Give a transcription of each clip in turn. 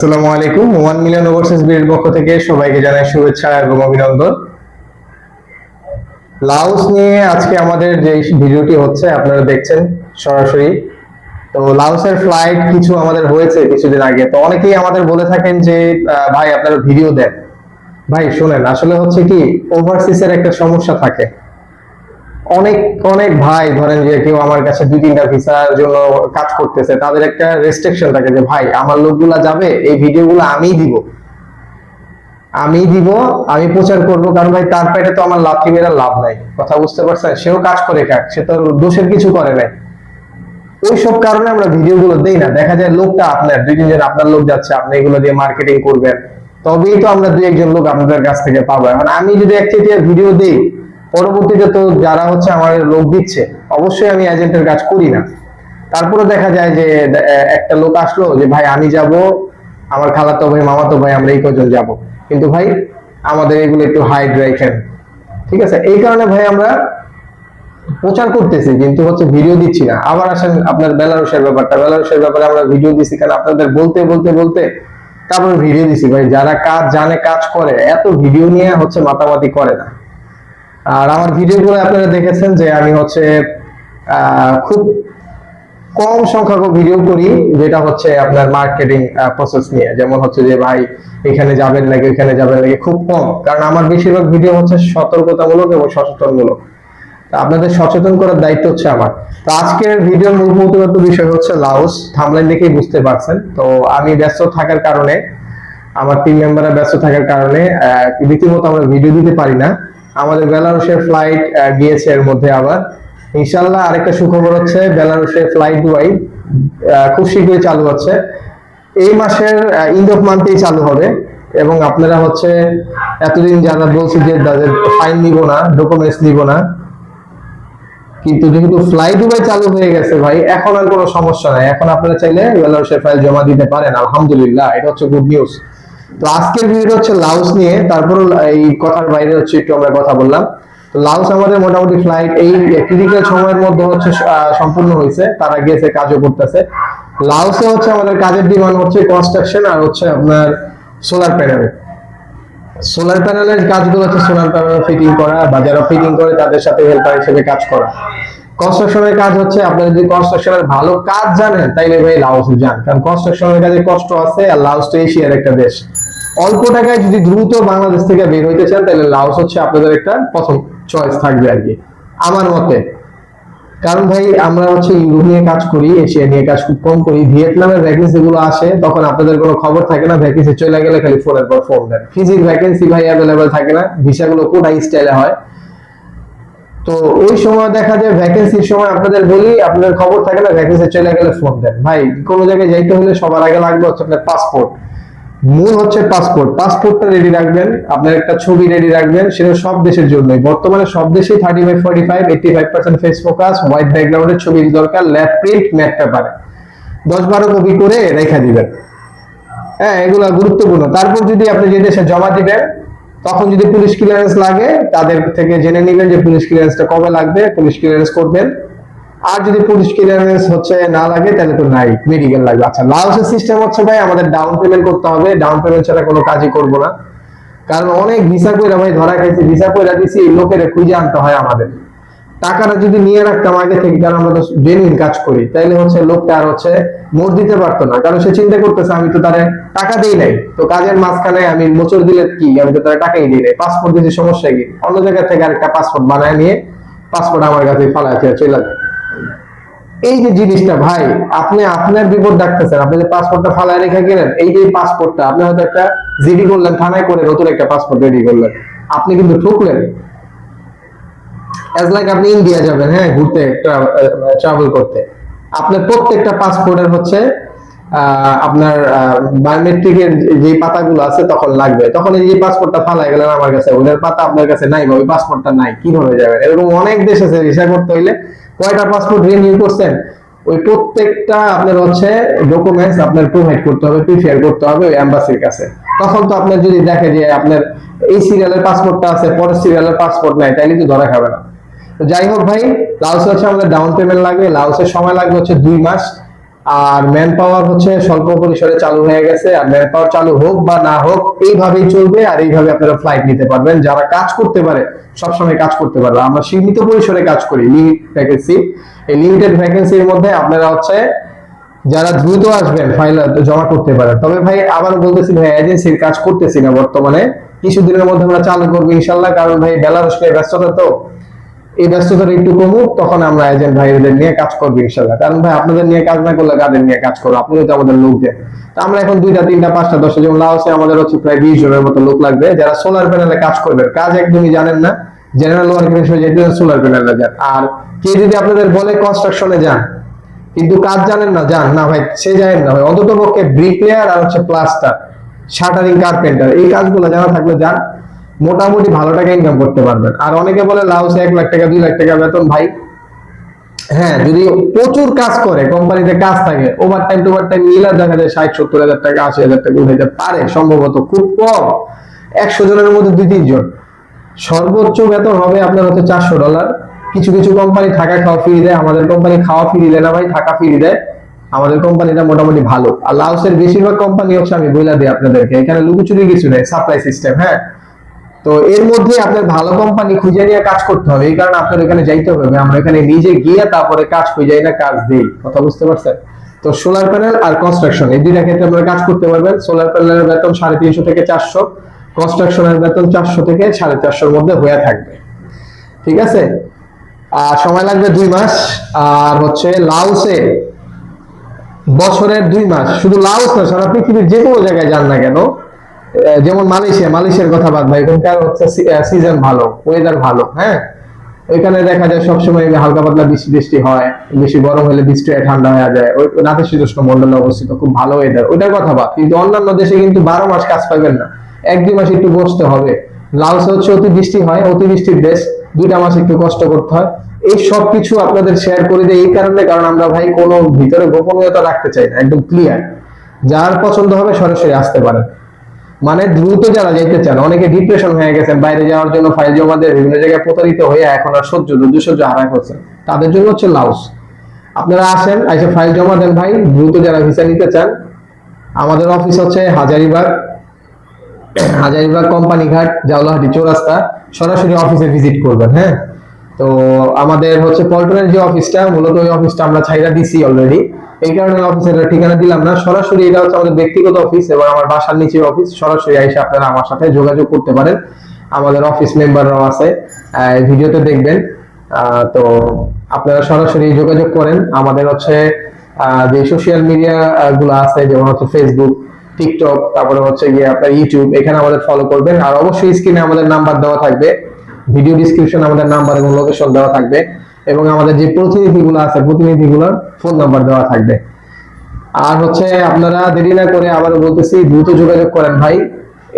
আসসালামু আলাইকুম। 1 million overseas বিডির পক্ষ থেকে সবাইকে জানাই শুভেচ্ছা এবং অভিনন্দন। লাওস নিয়ে আজকে আমাদের যে ভিডিওটি হচ্ছে আপনারা দেখছেন সরাসরি। তো লাওসের ফ্লাইট কিছু আমাদের হয়েছে কিছুদিন আগে, তো অনেকেই আমাদের বলে থাকেন যে ভাই আপনারা ভিডিও দেন। ভাই শুনেন, আসলে হচ্ছে কি, ওভারসিজের একটা সমস্যা থাকে। অনেক অনেক ভাই ধরেন যে কেউ আমার কাছে 2-3টা ভিসার জন্য কাজ করতেছে, তাদের একটা রেস্ট্রিকশন থাকে যে ভাই আমার লোকগুলা যাবে, এই ভিডিওগুলো আমিই দিব, আমি প্রচার করব, কারণ ভাই তার পেটে তো আমার লাথি মেরে লাভ নাই। কথা বুঝতে পারছেন? সেও কাজ করে খাক, সে তো দোষের কিছু করে নাই। ওইসব কারণে আমরা ভিডিওগুলো দেই না। দেখা যায় লোকটা আপনার 2-3 জন আপনার লোক যাচ্ছে, আপনি এগুলো দিয়ে মার্কেটিং করবেন, তবেই তো আমরা 2-1 জন লোক আপনাদের কাছ থেকে পাবো। এখন আমি যদি একচেটিয়া ভিডিও দেই, পরবর্তীতে তো যারা হচ্ছে আমার লোক দিচ্ছে, অবশ্যই আমি এজেন্টের কাজ করি না। তারপরে দেখা যায় যে একটা লোক আসলো যে ভাই আমি যাব, আমার খালাতো ভাই মামাতো ভাই আমরা এই কজন যাব, কিন্তু ভাই আমাদের এগুলো একটু হাইড রাখেন। ঠিক আছে, এই কারণে ভাই আমরা প্রচার করতেছি কিন্তু হচ্ছে ভিডিও দিচ্ছি না। আবার আসেন আপনার বেলারুশের ব্যাপারে আমরা ভিডিও দিচ্ছি কারণ আপনাদের বলতে বলতে বলতে তারপরে ভিডিও দিচ্ছি। ভাই যারা কাজ জানে, কাজ করে, এত ভিডিও নিয়ে হচ্ছে মাতামাতি করে না। আর আমার ভিডিওগুলো আপনারা দেখেছেন যে আমি হচ্ছে খুব কম সংখ্যক ভিডিও করি যেটা হচ্ছে আপনার মার্কেটিং প্রসেস নিয়ে, যেমন হচ্ছে যে ভাই এখানে যাবেন নাকি এখানে যাবেন নাকি, খুব কম। কারণ আমার বেশিরভাগ ভিডিও হচ্ছে সতর্কতামূলক এবং সচেতনমূলক। আপনাদের সচেতন করার দায়িত্ব হচ্ছে আমার। তো আজকের ভিডিওর মূল প্রতিপাদ্য বিষয় হচ্ছে লাওস। থাম্বনেল দেখেই বুঝতে পারছেন। তো আমি ব্যস্ত থাকার কারণে, আমার টিম মেম্বাররা ব্যস্ত থাকার কারণে রীতিমতো আমরা ভিডিও দিতে পারি না। আমাদের বেলারুশের ফ্লাইট গিয়েছে এর মধ্যে। আবার ইনশাআল্লাহ আরেকটা সুখবর হচ্ছে বেলারুশের ফ্লাইট দুবাই খুব শীঘ্রই চালু হচ্ছে। এই মাসের এন্ড অফ মান্থেই চালু হবে। এবং আপনারা হচ্ছে এতদিন যারা বলছে যে তাদের ফাইন নিব না, ডকুমেন্টস নিব না, কিন্তু যেহেতু ফ্লাই দুবাই চালু হয়ে গেছে ভাই, এখন আর কোনো সমস্যা নাই। এখন আপনারা চাইলে বেলারুশের ফাইল জমা দিতে পারেন, আলহামদুলিল্লাহ, এটা হচ্ছে গুড নিউজ। তো আজকের ভিডিও হচ্ছে লাওস নিয়ে, তারপর এই কথার বাইরে হচ্ছে একটু আমরা কথা বললাম। তো লাওস আমাদের মোটামুটি ফ্লাইট এই ক্রিটিক্যাল সময়ের মধ্যে হচ্ছে সম্পূর্ণ হয়েছে, তারা গিয়েছে, কাজও করতেছে। লাওসে হচ্ছে আমাদের কাজের ডিমান্ড হচ্ছে কনস্ট্রাকশন আর হচ্ছে আপনার সোলার প্যানেলের কাজগুলো হচ্ছে সোলার প্যানেল ফিটিং করা, বা যারা ফিটিং করে তাদের সাথে হেল্পার হিসেবে কাজ করা। কনস্ট্রাকশনের কাজ হচ্ছে আপনারা যদি কনস্ট্রাকশনের ভালো কাজ জানেন তাইলে ভাই লাওসে যান, কারণ কনস্ট্রাকশনের কাজে কষ্ট আছে। আর লাওস তো এশিয়ার একটা দেশ। অল্প টাকায় যদি দ্রুত বাংলাদেশ থেকে বের হইতে চান তাহলে লাওস হচ্ছে আপনাদের একটা প্রথম চয়েস থাকবে আর কি, আমার মতে। কারণ ভাই আমরা হচ্ছে ইউরোপ নিয়ে কাজ করি, এশিয়া নিয়ে কাজ খুব কম করি। ভিয়েতনামের ভ্যাকেন্সি গুলো আসে তখন আপনাদের কোনো খবর থাকে না, ভ্যাকেন্সি চলে গেলে খালি ফোনের পর ফোন দেন। ফিজির ভ্যাকেন্সি ভাই অ্যাভেলেবেল থাকে না, ভিসাগুলো কোটা স্টাইলে হয়। তো ওই সময় দেখা যায় ভ্যাকেন্সির সময় আপনাদের বলি, আপনাদের খবর থাকে না, ভ্যাকেন্সি চলে গেলে ফোন দেন। ভাই কোনো জায়গায় যাইতে হলে সবার আগে লাগবে হচ্ছে আপনার পাসপোর্ট। মূল হচ্ছে পাসপোর্টটা রেডি রাখবেন, আপনার একটা ছবি রেডি রাখবেন। সেটা সব দেশের জন্যই, বর্তমানে সব দেশেই 35, 45, 85% ফেস ফোকাস, হোয়াইট ব্যাকগ্রাউন্ডের ছবি দরকার, ল্যাব প্রিন্ট, ম্যাট পেপারে 10-12 কপি করে রেখে দিবেন। হ্যাঁ, এগুলো গুরুত্বপূর্ণ। তারপর যদি আপনি যে দেশে জমা দিবেন, তখন যদি পুলিশ ক্লিয়ারেন্স লাগে তাদের থেকে জেনে নিবেন যে পুলিশ ক্লিয়ারেন্সটা কবে লাগবে, পুলিশ ক্লিয়ারেন্স করবেন। আর যদি পুলিশ ক্লিয়ারেন্স হচ্ছে না লাগে তাহলে তো নাই, মেডিকেল লাগবে। আচ্ছা, লাওসের সিস্টেম হচ্ছে ভাই আমাদের ডাউন পেমেন্ট করতে হবে। ডাউন পেমেন্ট ছাড়া কোনো কাজই করব না। কারণ অনেক ভিসা কইরা ভাই ধরা খাইছি, ভিসা কইরা দিছি, লোকের খুঁজে আনতে হয় আমাদের। টাকাটা যদি নিয়ে রাখতাম আগে থেকে, কারণ আমরা তো জেনুইন কাজ করি, তাইলে হচ্ছে লোকটা আর হচ্ছে মোড় দিতে পারতো না। কারণ সে চিন্তা করতেছে আমি তো তারে টাকা দেই নাই, তো কাজের মাঝখানে আমি মোচড় দিলে কি, আমি তো তারে টাকাই দিই নাই। পাসপোর্ট দিতে সমস্যা কি, অন্য জায়গা থেকে আরেকটা পাসপোর্ট বানায় নিয়ে পাসপোর্ট আমার কাছে ফালায় চলে যায়। এই যে জিনিসটা ভাই, আপনি আপনার বিপদ ডাকতেছেন। আপনি যে পাসপোর্টটা ফালায় রেখে গেলেন, এই যে পাসপোর্টটা আপনি হয়তো একটা জিডি করলেন, থানায় করে নতুন একটা পাসপোর্ট রেডি করলেন, আপনি কিন্তু ঠকলেন। অ্যাজ লাইক আপনি ইন্ডিয়া যাবেন, হ্যাঁ, ঘুরতে, ট্রাভেল করতে, আপনার প্রত্যেকটা পাসপোর্টের হচ্ছে আপনার বায়োমেট্রিকের যে পাতাগুলো আছে তখন লাগবে। তখন এই যে পাসপোর্টটা ফালাই গেলেন আমার কাছে, ওদের পাতা আপনার কাছে নাই, বা ওই পাসপোর্টটা নাই, কিভাবে যাবেন? এরকম অনেক দেশ আছে। ভিসা করতে হইলে কয়টা পাসপোর্ট রিনিউ করছেন, ওই প্রত্যেকটা আপনার হচ্ছে ডকুমেন্টস আপনার প্রোভাইড করতে হবে, প্রিপেয়ার করতে হবে ওই এম্বাসির কাছে। তখন তো আপনার যদি দেখে যে আপনার এই সিরিয়ালের পাসপোর্টটা আছে, পরের সিরিয়ালের পাসপোর্ট নাই, তাইলে তো ধরা খাবে না। তো যাই হোক ভাই, লাওসে হচ্ছে আমাদের ডাউন পেমেন্ট লাগবে। লাওসের সময় লাগবে হচ্ছে 2 মাস। আর ম্যান পাওয়ার হচ্ছে স্বল্প পরিসরে চালু হয়ে গেছে। আর ম্যান পাওয়ার চালু হোক বা না হোক এইভাবেই চলবে, আর এইভাবে আপনারা ফ্লাইট নিতে পারবেন। যারা কাজ করতে পারে সবসময় কাজ করতে পারবে। আমরা সীমিত পরিসরে কাজ করি, লিমিট ভ্যাকেন্সি। এই লিমিটেড ভ্যাকেন্সির মধ্যে আপনারা হচ্ছে যারা দ্রুত আসবেন ফাইল জমা করতে পারেন। তবে ভাই আবার বলতেছি ভাই, এজেন্সির কাজ করতেছি না বর্তমানে, কিছুদিনের মধ্যে আমরা চালু করবো ইনশাল্লাহ। কারণ ভাই বেলারুশ নিয়ে ব্যস্ততা, তো এই ব্যস্ততাটা একটু কমুক, তখন আমরা এজেন্ট ভাইদের নিয়ে কাজ করবো ইনশাল্লাহ। কারণ ভাই আপনাদের নিয়ে কাজ না করলে কাদের নিয়ে কাজ করবো? আপনাদের তো আমাদের লোক দেন। তো আমরা এখন 2টা 3টা 5টা 10টা, যেমন লাওসে আমাদের হচ্ছে প্রায় 20 জনের মতো লোক লাগবে, যারা সোলার প্যানেলে কাজ করবে। কাজ একদমই জানেন না, জেনারেল ওয়ার্কিং হিসেবে যেতে সোলার প্যানেলে যান। আর কে যদি আপনাদের বলে কনস্ট্রাকশনে যান কিন্তু কাজ জানেন না, যান না ভাই, সে জানেন না ভাই। অন্তত পক্ষে ব্রিকলেয়ার আর হচ্ছে প্লাস্টার, শাটারিং, কার্পেন্টার, এই কাজগুলো জানা থাকলে যান, মোটামুটি ভালো টাকা ইনকাম করতে পারবেন। আর অনেকে বলে লাউসে 1 লাখ টাকা 2 লাখ টাকা বেতন। ভাই হ্যাঁ, যদি প্রচুর কাজ করে, কোম্পানিতে কাজ থাকে, ওভার টাইম টোভার টাইম মিলা দেখা যায় 60-70 হাজার টাকা 80 হাজার টাকা উঠাইতে পারে সম্ভবত, খুব কম 100 জনের মধ্যে 2-3 জন। সর্বোচ্চ বেতন হবে আপনার হচ্ছে $400। কিছু কিছু কোম্পানি থাকা খাওয়া ফ্রি দেয়, আমাদের কোম্পানি খাওয়া ফ্রি দেয় না ভাই, থাকা ফ্রি দেয়। আমাদের কোম্পানিটা মোটামুটি ভালো। আর লাউসের বেশিরভাগ কোম্পানি হচ্ছে, আমি বইলা দিই আপনাদেরকে, এখানে লুকোচুরি কিছু নেই, সাপ্লাই সিস্টেম। হ্যাঁ, তো এর মধ্যে আপনার ভালো কোম্পানি খুঁজে নিয়ে কাজ করতে হবে। এই কারণে আপনার এখানে যাইতে হবে। আমরা এখানে নিজে গিয়ে তারপরে কাজ খুঁজাই না, কাজ দেই। কথা বুঝতে পারছেন? তো সোলার প্যানেল আর কনস্ট্রাকশন এই দুইটা ক্ষেত্রে আপনারা কাজ করতে পারবেন। সোলার প্যানেলের বেতন 350 থেকে 400, কনস্ট্রাকশনের বেতন 400 থেকে 450 মধ্যে হয়ে থাকবে। ঠিক আছে? আর সময় লাগবে 2 মাস। আর হচ্ছে লাউসে বছরের 2 মাস, শুধু লাউস না, সারা পৃথিবীর যে কোনো জায়গায় যান না কেন, যেমন মালয়েশিয়ার কথা বাদ ভাই, এখানকার হচ্ছে সিজন ভালো, ওয়েদার ভালো। হ্যাঁ, ওইখানে দেখা যায় সবসময় হালকা পাতলা বৃষ্টি বৃষ্টি হয়, বেশি গরম হলে বৃষ্টি হয়, ঠান্ডা হয়ে যায়। ওই নাতিশীতোষ্ণ মন্ডলে অবস্থিত, খুব ভালো ওয়েদার, ওইটার কথা বাদ। কিন্তু অন্যান্য দেশে কিন্তু 12 মাস কাজ পাবেন না, 1-2 মাস একটু বসতে হবে। লাউস হচ্ছে অতি বৃষ্টি হয়, অতি বৃষ্টির দেশ, 2টা মাস একটু কষ্ট করতে হয়। এই সব কিছু আপনাদের শেয়ার করে দেয় এই কারণে, কারণ আমরা ভাই কোনো ভিতরে গোপনীয়তা রাখতে চাই না, একদম ক্লিয়ার। যার পছন্দ হবে সরাসরি আসতে পারেন। মানে দ্রুত যারা যেতে চান, অনেকে ডিপ্রেশন হয়ে গেছেন বাইরে যাওয়ার জন্য, ফাইল জমা দিয়ে বিভিন্ন জায়গায় প্রতারিত হয়ে এখন আর ধৈর্য হারায় ফেলছেন, তাদের জন্য হচ্ছে লাউস। আপনারা আসেন, এসে ফাইল জমা দেন ভাই। দ্রুত যারা ভিসা নিতে চান, আমাদের অফিস হচ্ছে হাজারীবাগ কোম্পানিঘাট, জাউলাহাটি চৌরাস্তা। সরাসরি অফিসে ভিজিট করবেন। হ্যাঁ, তো আমাদের হচ্ছে পল্টনের যে অফিসটা, মূলত ওই অফিসটা আমরা ছাইরা দিছি অলরেডি, এই কারণে অফিসের ঠিকানা দিলাম না। সরাসরি এটা হচ্ছে আমাদের ব্যক্তিগত অফিস এবং আমার বাসার নিচে অফিস। সরাসরি এসে আপনারা আমার সাথে যোগাযোগ করতে পারেন। আমাদের অফিস মেম্বাররাও আছে, ভিডিওতে দেখবেন। তো আপনারা সরাসরি যোগাযোগ করেন। আমাদের হচ্ছে যে সোশ্যাল মিডিয়া গুলো আছে, যেমন হচ্ছে ফেসবুক, টিকটক, তারপরে হচ্ছে গিয়ে আপনার ইউটিউব, এখানে আমাদের ফলো করবেন। আর অবশ্যই স্ক্রিনে আমাদের নাম্বার দেওয়া থাকবে, ভিডিও ডিসক্রিপশন আমাদের নাম্বার এবং লোকেশন দেওয়া থাকবে, এবং আমাদের যে প্রতিনিধিগুলো আছে প্রতিনিধিগুলোর ফোন নাম্বার দেওয়া থাকবে। আর হচ্ছে আপনারা দেরি না করে, আবারও বলতেছি, দ্রুত যোগাযোগ করেন ভাই।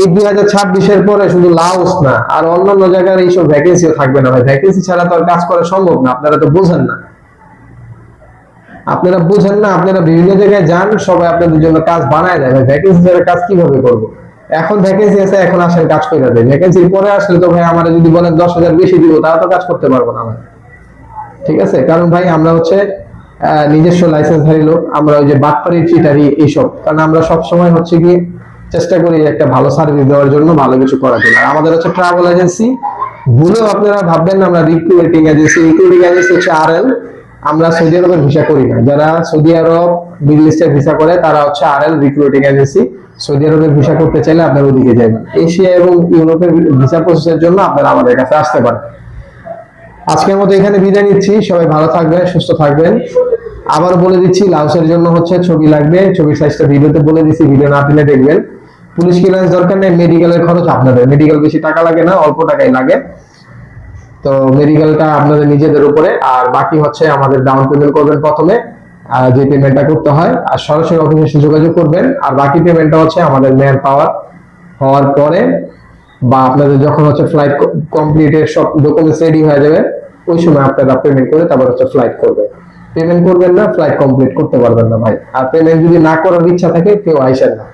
এই 2026-এর পরে শুধু লাওস না, আর অন্যান্য জায়গার এইসব ভ্যাকেন্সিও থাকবে না ভাই। ভ্যাকেন্সি ছাড়া তো আর কাজ করা সম্ভব না। আপনারা তো বোঝেন না, আপনারা বিভিন্ন জায়গায় যান, সবাই আপনাদের জন্য কাজ বানায় দেয় ভাই। ভ্যাকেন্সি ছাড়া কাজ কিভাবে করবো? এখন ভ্যাকেন্সি আছে, এখন আসেন কাজ করে দেয়। ভ্যাকেন্সির পরে আসলে তো ভাই আমার যদি বলেন 10,000 বেশি দিব, তাও তো কাজ করতে পারবো না ভাই। ঠিক আছে? কারণ ভাই আমরা হচ্ছে নিজস্ব লাইসেন্সধারী লোক, আমরা ওই যে বাটপারি, চিটারি, এইসব, কারণ আমরা সবসময় হচ্ছে কি চেষ্টা করি একটা ভালো সার্ভিস দেওয়ার জন্য, ভালো কিছু করার জন্য। আর আমাদের হচ্ছে ট্রাভেল এজেন্সি, ভুলেও আপনারা ভাববেন না আমরা রিক্রুটিং এজেন্সি। রিক্রুটিং এজেন্সি হচ্ছে আরএল। আমরা সৌদি আরবের ভিসা করি না। যারা সৌদি আরব, মিডল ইস্টের ভিসা করে, তারা হচ্ছে আরএল রিক্রুটিং এজেন্সি। সৌদি আরবের ভিসা করতে চাইলে আপনারা ওদিকে যাবেন। এশিয়া এবং ইউরোপের ভিসা প্রসেসের জন্য আপনারা আমাদের কাছে আসতে পারেন। আজকের মতো এখানে বিদায় নিচ্ছি। সবাই ভালো থাকবেন, সুস্থ থাকবেন। আবার বলে দিচ্ছি, লাউসের জন্য হচ্ছে ছবি লাগবে, ছবির সাইজটা ভিডিওতে বলে দিচ্ছি, ভিডিও না টেনে দেখবেন। পুলিশ ক্লিয়ারেন্স দরকার নেই, মেডিকেলের খরচ আপনাদের। মেডিকেল বেশি টাকা লাগে না, অল্প টাকাই লাগে। তো মেডিকেলটা আপনাদের নিজেদের উপরে, আর বাকি হচ্ছে আমাদের ডাউন পেমেন্ট করবেন প্রথমে, যে পেমেন্টটা করতে হয়, আর সরাসরি অফিসে যোগাযোগ করবেন। আর বাকি পেমেন্টটা হচ্ছে আমাদের ম্যান পাওয়ার হওয়ার পরে, বা আপনাদের যখন হচ্ছে ফ্লাইট কমপ্লিটের সব ডকুমেন্টস রেডি হয়ে যাবে, ওই সময় আপনারা পেমেন্ট করে তারপর হচ্ছে ফ্লাইট করবেন। পেমেন্ট করবেন না, ফ্লাইট কমপ্লিট করতে পারবেন না ভাই। আর পেমেন্ট যদি না করার ইচ্ছা থাকে, কেউ আইসেন না।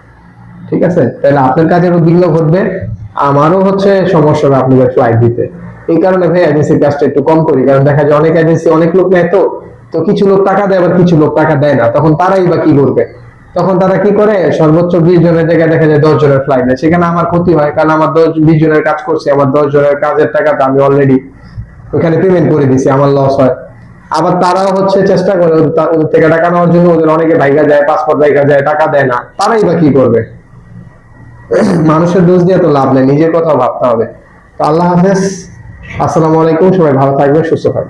ঠিক আছে? তাহলে আপনার কাজেরও বিঘ্ন ঘটবে, আমারও হচ্ছে সমস্যা হবে আপনাদের ফ্লাইট দিতে। এই কারণে ভাই এজেন্সির কাজটা একটু কম করি, কারণ দেখা যায় অনেক এজেন্সি অনেক লোক নেয়, তো তো কিছু লোক টাকা দেয়, আবার কিছু লোক টাকা দেয় না, তখন তারাই বা কি করবে? তখন তারা কি করে, সর্বোচ্চ 20 জনের জায়গায় দেখা যায় 10 জনের ফ্লাইট দেয়। সেখানে আমার ক্ষতি হয়, কারণ আমার 20 জনের কাজ করছি, আমার 10 জনের কাজের টাকাটা আমি অলরেডি ওখানে পেমেন্ট করে দিছি, আমার লস হয়। আবার তারাও হচ্ছে চেষ্টা করে ওদের থেকে টাকা নেওয়ার জন্য, ওদের অনেকে ভাইগা যায়, পাসপোর্ট ভাইগা যায়, টাকা দেয় না, তারাই বা কি করবে? মানুষের দোষ দিয়ে তো লাভ নেই, নিজের কথাও ভাবতে হবে। তো আল্লাহ হাফেজ, আসসালামু আলাইকুম, সবাই ভালো থাকবেন, সুস্থ থাকবেন।